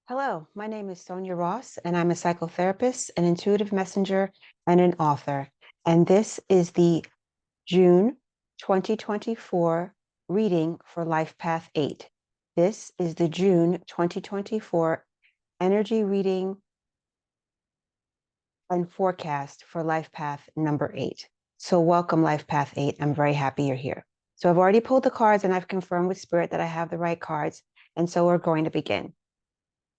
Hello, my name is Sonia Ross, and I'm a psychotherapist, an intuitive messenger, and an author. And this is the June 2024 reading for Life Path 8. This is the June 2024 energy reading and forecast for Life Path number 8. So, welcome, Life Path 8. I'm very happy you're here. So, I've already pulled the cards and I've confirmed with Spirit that I have the right cards. And so, we're going to begin.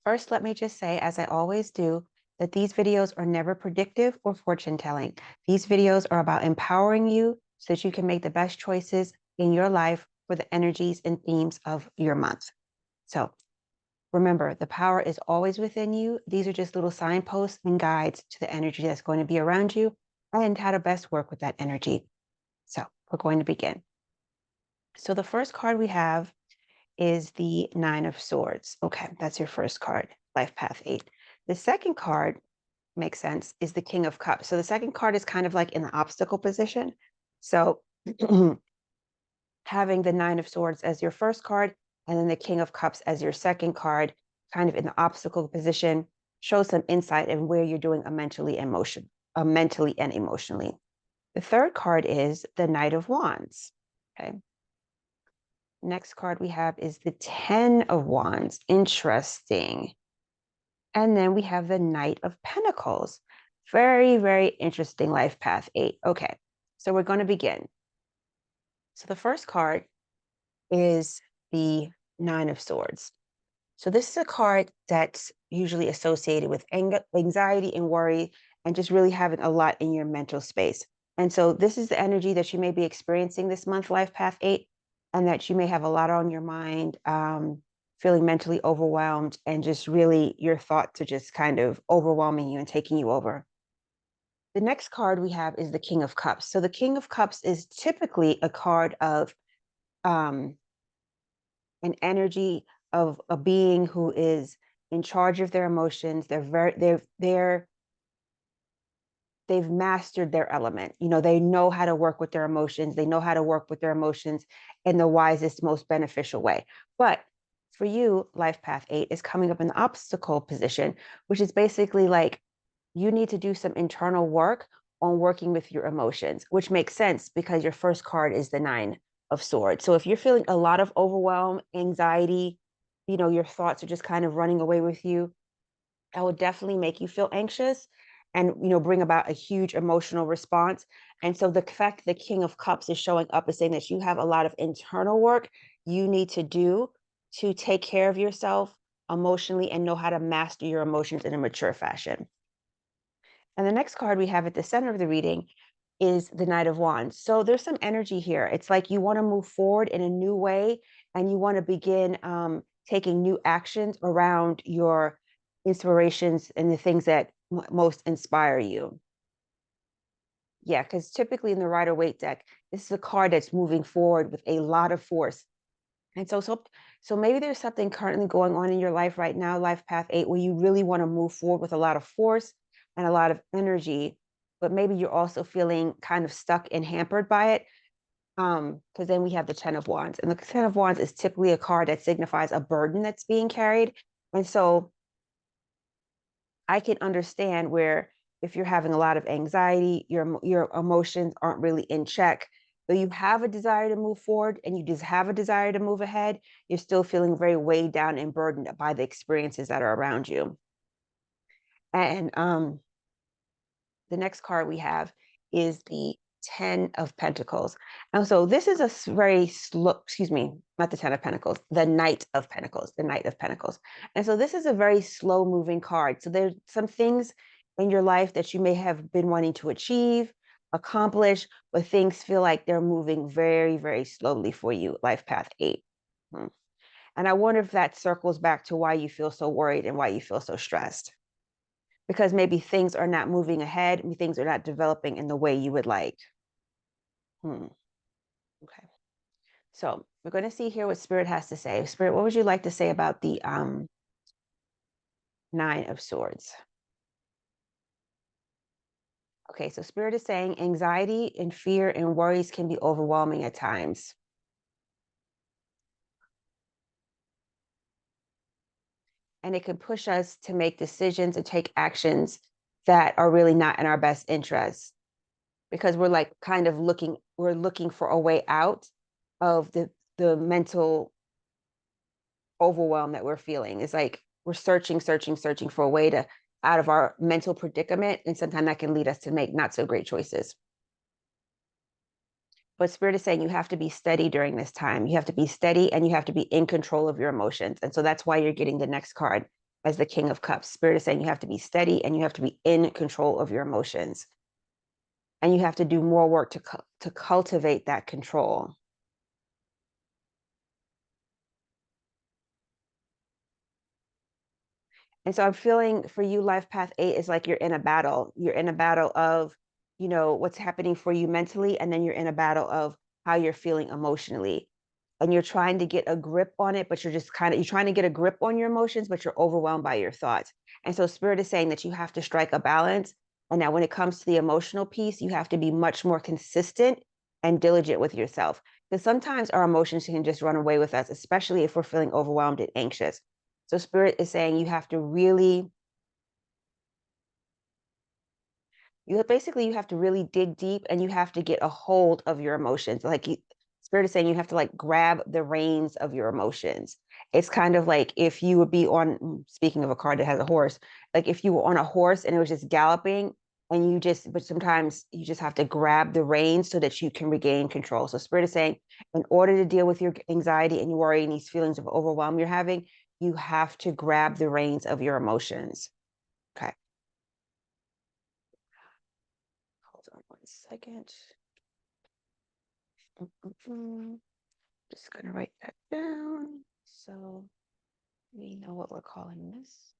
First, let me just say, as I always do, that these videos are never predictive or fortune telling. These videos are about empowering you so that you can make the best choices in your life for the energies and themes of your month. So remember, the power is always within you. These are just little signposts and guides to the energy that's going to be around you and how to best work with that energy. So we're going to begin. So the first card we have is the Nine of Swords. Okay, that's your first card, Life Path 8. The second card, makes sense, is the King of Cups. So the second card is kind of like in the obstacle position. So having the Nine of Swords as your first card and then the King of Cups as your second card, kind of in the obstacle position, shows some insight in where you're doing mentally and emotionally. The third card is the Knight of Wands. Okay. Next card we have is the 10 of Wands. Interesting. And then we have the Knight of Pentacles. Very, very interesting Life Path 8. Okay, so we're going to begin. So the first card is the Nine of Swords. So this is a card that's usually associated with anxiety and worry and just really having a lot in your mental space. And so this is the energy that you may be experiencing this month, Life Path 8, and that you may have a lot on your mind, feeling mentally overwhelmed, and just really your thoughts are just kind of overwhelming you and taking you over. The next card we have is the King of Cups. So the King of Cups is typically a card of an energy of a being who is in charge of their emotions. They've mastered their element. They know how to work with their emotions. They know how to work with their emotions in the wisest, most beneficial way. But for you, Life Path 8 is coming up in the obstacle position, which is basically like you need to do some internal work on working with your emotions, which makes sense because your first card is the Nine of Swords. So if you're feeling a lot of overwhelm, anxiety, your thoughts are just kind of running away with you, that will definitely make you feel anxious and bring about a huge emotional response. And so the fact the King of Cups is showing up is saying that you have a lot of internal work you need to do to take care of yourself emotionally and know how to master your emotions in a mature fashion. And the next card we have at the center of the reading is the Knight of Wands. So there's some energy here. It's like you want to move forward in a new way and you want to begin taking new actions around your inspirations and the things that most inspire you. Yeah, because typically in the Rider-Waite deck, this is a card that's moving forward with a lot of force. And so maybe there's something currently going on in your life right now, Life Path 8, where you really want to move forward with a lot of force and a lot of energy, but maybe you're also feeling kind of stuck and hampered by it. Because then we have the 10 of Wands. And the 10 of Wands is typically a card that signifies a burden that's being carried. And so I can understand where if you're having a lot of anxiety, your emotions aren't really in check, though you have a desire to move forward and you just have a desire to move ahead, you're still feeling very weighed down and burdened by the experiences that are around you. And the next card we have is the 10 of Pentacles. And so this is a very slow, excuse me, not the 10 of Pentacles, the Knight of Pentacles, the Knight of Pentacles. And so this is a very slow moving card. So there's some things in your life that you may have been wanting to achieve, accomplish, but things feel like they're moving very, very slowly for you, Life Path 8. And I wonder if that circles back to why you feel so worried and why you feel so stressed. Because maybe things are not moving ahead, things are not developing in the way you would like. Okay. So we're going to see here what Spirit has to say. Spirit, what would you like to say about the Nine of Swords? Okay, so Spirit is saying anxiety and fear and worries can be overwhelming at times. and it can push us to make decisions and take actions that are really not in our best interest, because we're like kind of we're looking for a way out of the mental overwhelm that we're feeling. It's like we're searching for a way to out of our mental predicament, and sometimes that can lead us to make not so great choices. But Spirit is saying you have to be steady during this time. You have to be steady and you have to be in control of your emotions. And so that's why you're getting the next card as the King of Cups. Spirit is saying you have to be steady and you have to be in control of your emotions. And you have to do more work to cultivate that control. And so I'm feeling for you, life path 8 is like you're in a battle. You're in a battle of, what's happening for you mentally, and then you're in a battle of how you're feeling emotionally. And you're trying to get a grip on it, but you're trying to get a grip on your emotions, but you're overwhelmed by your thoughts. And so Spirit is saying that you have to strike a balance. And now when it comes to the emotional piece, you have to be much more consistent and diligent with yourself. Because sometimes our emotions can just run away with us, especially if we're feeling overwhelmed and anxious. So Spirit is saying you have to really, you have to really dig deep, and you have to get a hold of your emotions. Spirit is saying you have to like grab the reins of your emotions. It's kind of like if you would be on, speaking of a car that has a horse, like if you were on a horse and it was just galloping, and but sometimes you just have to grab the reins so that you can regain control. So Spirit is saying, in order to deal with your anxiety and your worry and these feelings of overwhelm you're having, you have to grab the reins of your emotions. Okay. Hold on 1 second. Just gonna write that down so we know what we're calling this.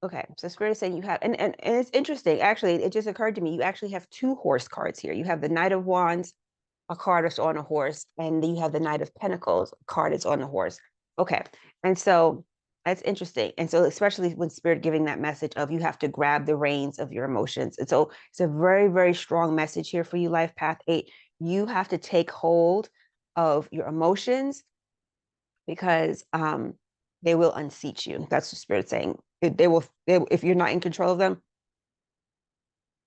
Okay, so Spirit is saying you have, and it's interesting. Actually, it just occurred to me you actually have two horse cards here. You have the Knight of Wands, a card that's on a horse, and then you have the Knight of Pentacles, a card that's on the horse. Okay, and so that's interesting. And so, especially when Spirit giving that message of you have to grab the reins of your emotions. And so, it's a very, very strong message here for you, Life Path 8. You have to take hold of your emotions, because they will unseat you. That's what Spirit's saying. If you're not in control of them,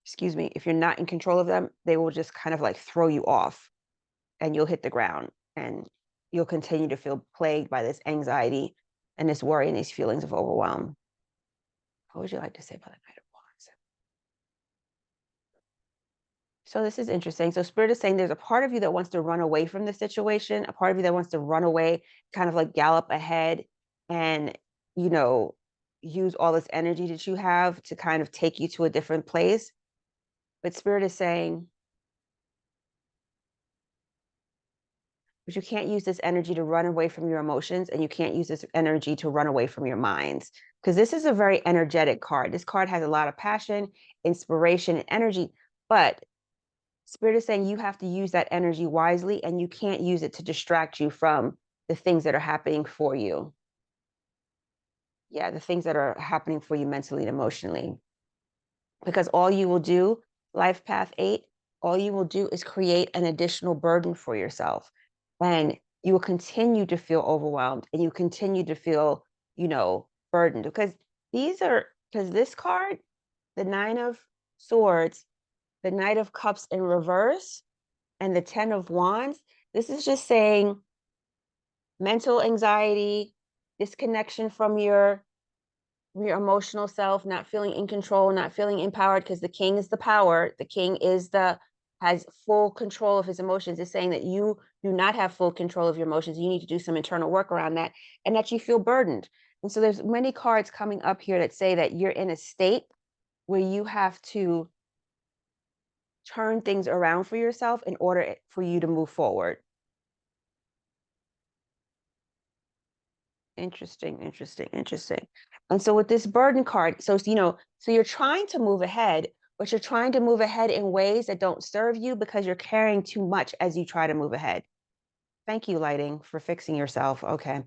excuse me, if you're not in control of them, they will just kind of like throw you off, and you'll hit the ground, and you'll continue to feel plagued by this anxiety and this worry and these feelings of overwhelm. What would you like to say about the Knight of Wands? So this is interesting. So Spirit is saying there's a part of you that wants to run away from the situation, a part of you that wants to run away, kind of like gallop ahead and, you know, use all this energy that you have to kind of take you to a different place. But Spirit is saying, but you can't use this energy to run away from your emotions, and you can't use this energy to run away from your minds, because this is a very energetic card. This card has a lot of passion, inspiration, and energy, but Spirit is saying you have to use that energy wisely, and you can't use it to distract you from the things that are happening for you. Yeah, the things that are happening for you mentally and emotionally. Because all you will do, Life Path 8, all you will do is create an additional burden for yourself. And you will continue to feel overwhelmed, and you continue to feel, burdened. Because this card, the Nine of Swords, the Knight of Cups in reverse, and the 10 of Wands, this is just saying mental anxiety, disconnection from your emotional self, not feeling in control, not feeling empowered, because the king is the power. The king has full control of his emotions. It's saying that you do not have full control of your emotions. You need to do some internal work around that, and that you feel burdened. And so there's many cards coming up here that say that you're in a state where you have to turn things around for yourself in order for you to move forward. Interesting. And so with this burden card, so you're trying to move ahead, but you're trying to move ahead in ways that don't serve you, because you're carrying too much as you try to move ahead. Thank you, lighting, for fixing yourself. Okay.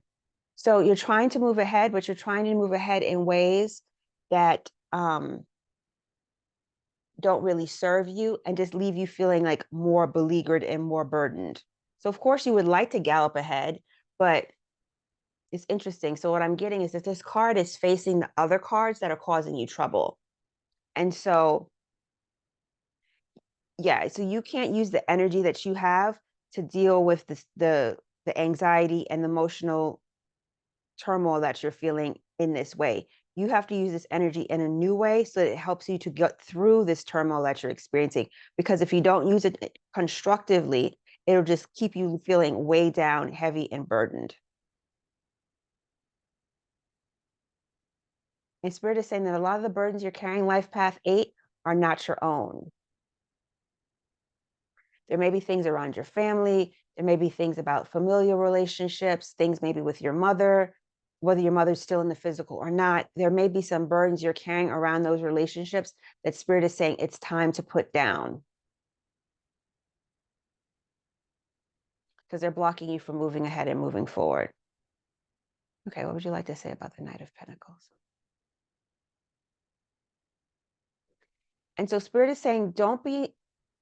So you're trying to move ahead, but you're trying to move ahead in ways that don't really serve you and just leave you feeling like more beleaguered and more burdened. So, of course, you would like to gallop ahead, but it's interesting. So, what I'm getting is that this card is facing the other cards that are causing you trouble. And so, yeah, so you can't use the energy that you have to deal with the anxiety and the emotional turmoil that you're feeling in this way. You have to use this energy in a new way so that it helps you to get through this turmoil that you're experiencing. Because if you don't use it constructively, it'll just keep you feeling way down, heavy, and burdened. And Spirit is saying that a lot of the burdens you're carrying, Life Path 8, are not your own. There may be things around your family. There may be things about familial relationships, things maybe with your mother, whether your mother's still in the physical or not. There may be some burdens you're carrying around those relationships that Spirit is saying it's time to put down because they're blocking you from moving ahead and moving forward. Okay, what would you like to say about the Knight of Pentacles? And so Spirit is saying, don't be,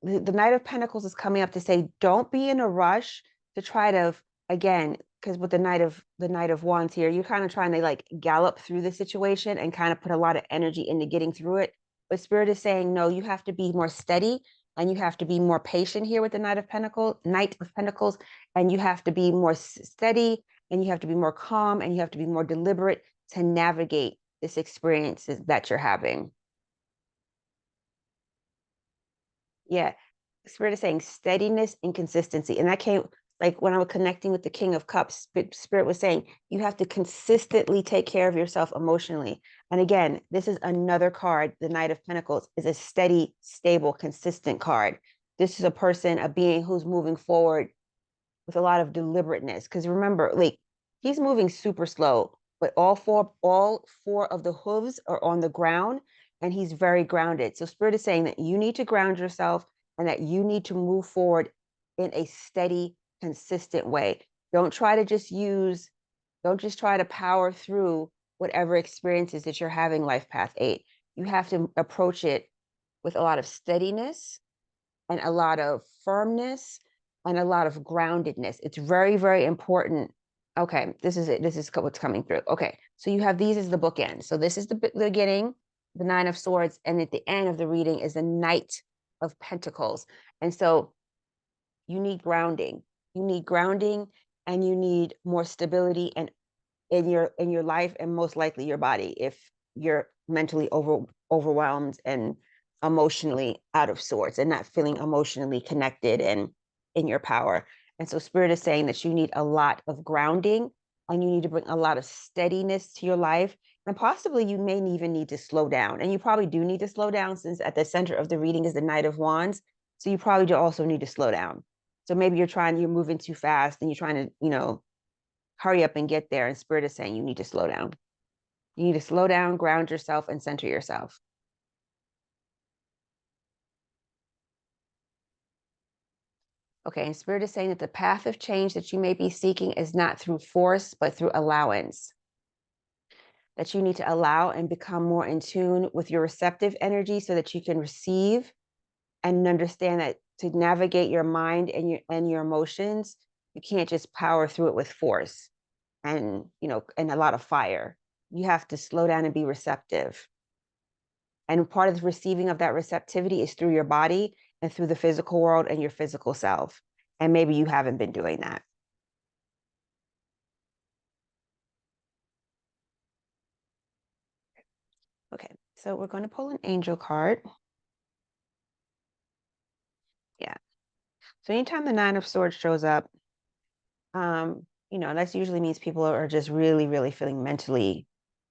the Knight of Pentacles is coming up to say, don't be in a rush to try to, again, because with the Knight of Wands here, you're kind of trying to like gallop through the situation and kind of put a lot of energy into getting through it. But Spirit is saying, no, you have to be more steady and you have to be more patient here with the Knight of Pentacles, and you have to be more steady and you have to be more calm and you have to be more deliberate to navigate this experience that you're having. Yeah. Spirit is saying steadiness and consistency. And that came like when I was connecting with the King of Cups, Spirit was saying you have to consistently take care of yourself emotionally. And again, this is another card. The Knight of Pentacles is a steady, stable, consistent card. This is a person, a being who's moving forward with a lot of deliberateness. Because remember, like he's moving super slow, but all four of the hooves are on the ground and he's very grounded. So Spirit is saying that you need to ground yourself and that you need to move forward in a steady, consistent way. Don't try to just use, don't just try to power through whatever experiences that you're having, Life Path 8. You have to approach it with a lot of steadiness and a lot of firmness and a lot of groundedness. It's very, very important. Okay, this is it. This is what's coming through. Okay, so you have these as the bookend. So this is the beginning, the Nine of Swords, and at the end of the reading is the Knight of Pentacles. And so you need grounding. You need grounding and you need more stability and in your life and most likely your body if you're mentally overwhelmed and emotionally out of sorts and not feeling emotionally connected and in your power. And so Spirit is saying that you need a lot of grounding and you need to bring a lot of steadiness to your life. And possibly you may even need to slow down. And you probably do need to slow down since at the center of the reading is the Knight of Wands. So you probably do also need to slow down. So maybe you're moving too fast and you're trying to, hurry up and get there. And Spirit is saying you need to slow down. You need to slow down, ground yourself, and center yourself. Okay, and Spirit is saying that the path of change that you may be seeking is not through force, but through allowance. That you need to allow and become more in tune with your receptive energy so that you can receive and understand that to navigate your mind and your emotions, you can't just power through it with force and and a lot of fire. You have to slow down and be receptive. And part of the receiving of that receptivity is through your body and through the physical world and your physical self. And maybe you haven't been doing that. Okay, so we're going to pull an angel card. Yeah. So anytime the Nine of Swords shows up, that usually means people are just really, really feeling mentally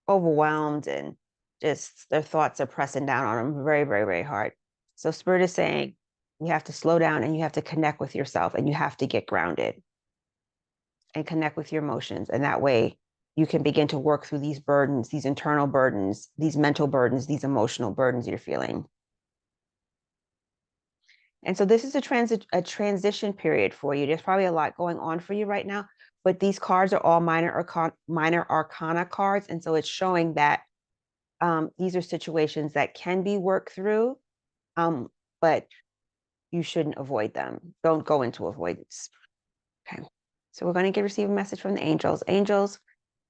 overwhelmed and just their thoughts are pressing down on them very, very, very hard. So Spirit is saying you have to slow down and you have to connect with yourself and you have to get grounded and connect with your emotions. And that way you can begin to work through these burdens, these internal burdens, these mental burdens, these emotional burdens you're feeling. And so this is a transition period for you. There's probably a lot going on for you right now, but these cards are all minor arcana cards. And so it's showing that these are situations that can be worked through, but you shouldn't avoid them. Don't go into avoidance. Okay. So we're going to receive a message from the angels. Angels,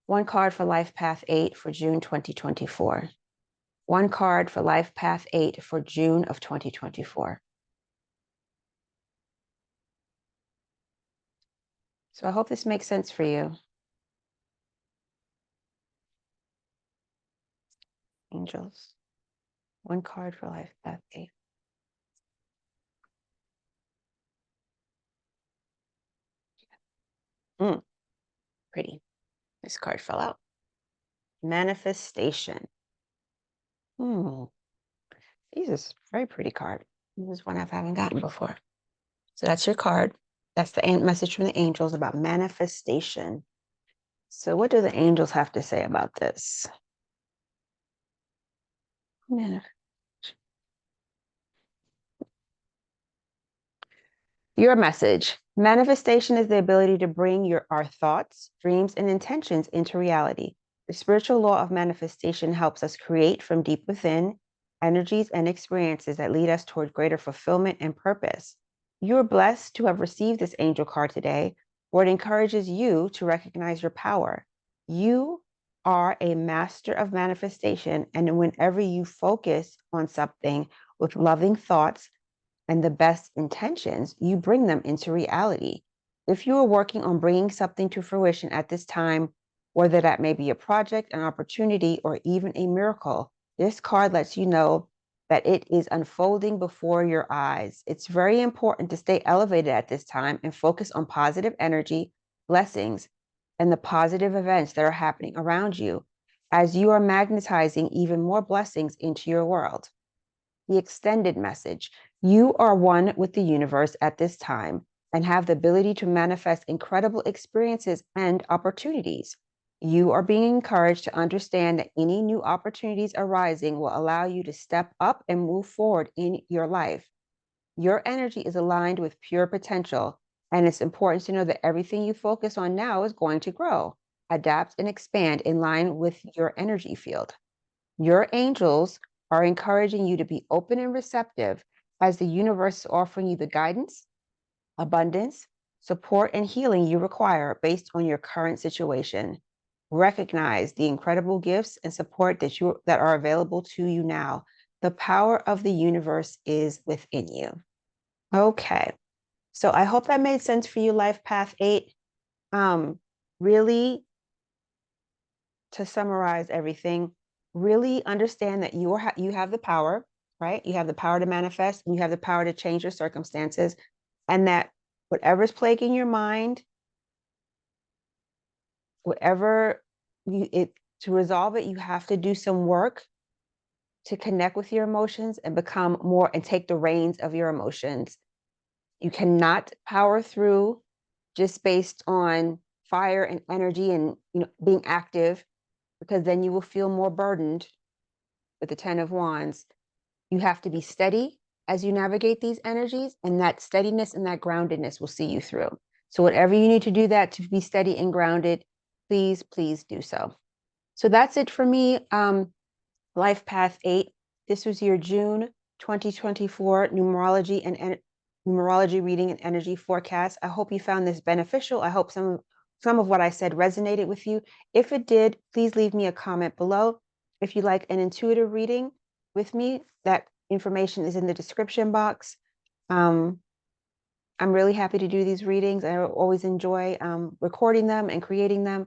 one card for Life Path 8 for June 2024. One card for Life Path 8 for June of 2024. So I hope this makes sense for you. Angels. One card for Life Path 8. Pretty. This card fell out. Manifestation. This is a very pretty card. This is one I haven't gotten before. So that's your card. That's the message from the angels about manifestation. So what do the angels have to say about this? Your message. Manifestation is the ability to bring our thoughts, dreams, and intentions into reality. The spiritual law of manifestation helps us create from deep within energies and experiences that lead us toward greater fulfillment and purpose. You are blessed to have received this angel card today, where it encourages you to recognize your power. You are a master of manifestation, and whenever you focus on something with loving thoughts and the best intentions, you bring them into reality. If you are working on bringing something to fruition at this time, whether that may be a project, an opportunity, or even a miracle, this card lets you know that it is unfolding before your eyes. It's very important to stay elevated at this time and focus on positive energy, blessings, and the positive events that are happening around you as you are magnetizing even more blessings into your world. The extended message. You are one with the universe at this time and have the ability to manifest incredible experiences and opportunities. You are being encouraged to understand that any new opportunities arising will allow you to step up and move forward in your life. Your energy is aligned with pure potential, and it's important to know that everything you focus on now is going to grow, adapt, and expand in line with your energy field. Your angels are encouraging you to be open and receptive as the universe is offering you the guidance, abundance, support, and healing you require based on your current situation. Recognize the incredible gifts and support that are available to you now. The power of the universe is within you. Okay. So I hope that made sense for you, Life Path 8. Really, to summarize everything, really understand that you have the power, right? You have the power to manifest, and you have the power to change your circumstances, and that whatever's plaguing your mind, whatever to resolve it, you have to do some work to connect with your emotions and become more and take the reins of your emotions. You cannot power through just based on fire and energy and being active, because then you will feel more burdened with the 10 of Wands. You have to be steady as you navigate these energies, and that steadiness and that groundedness will see you through. So whatever you need to do that to be steady and grounded, please, please do so. So that's it for me. Life Path 8. This was your June 2024 numerology reading and energy forecast. I hope you found this beneficial. I hope some of what I said resonated with you. If it did, please leave me a comment below. If you like an intuitive reading with me, that information is in the description box. I'm really happy to do these readings. I always enjoy recording them and creating them.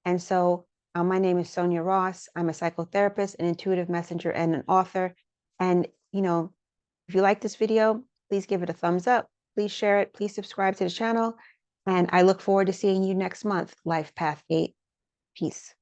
And so my name is Sonia Ross. I'm a psychotherapist, an intuitive messenger, and an author. And, if you like this video, please give it a thumbs up. Please share it. Please subscribe to the channel. And I look forward to seeing you next month, Life Path 8. Peace.